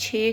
6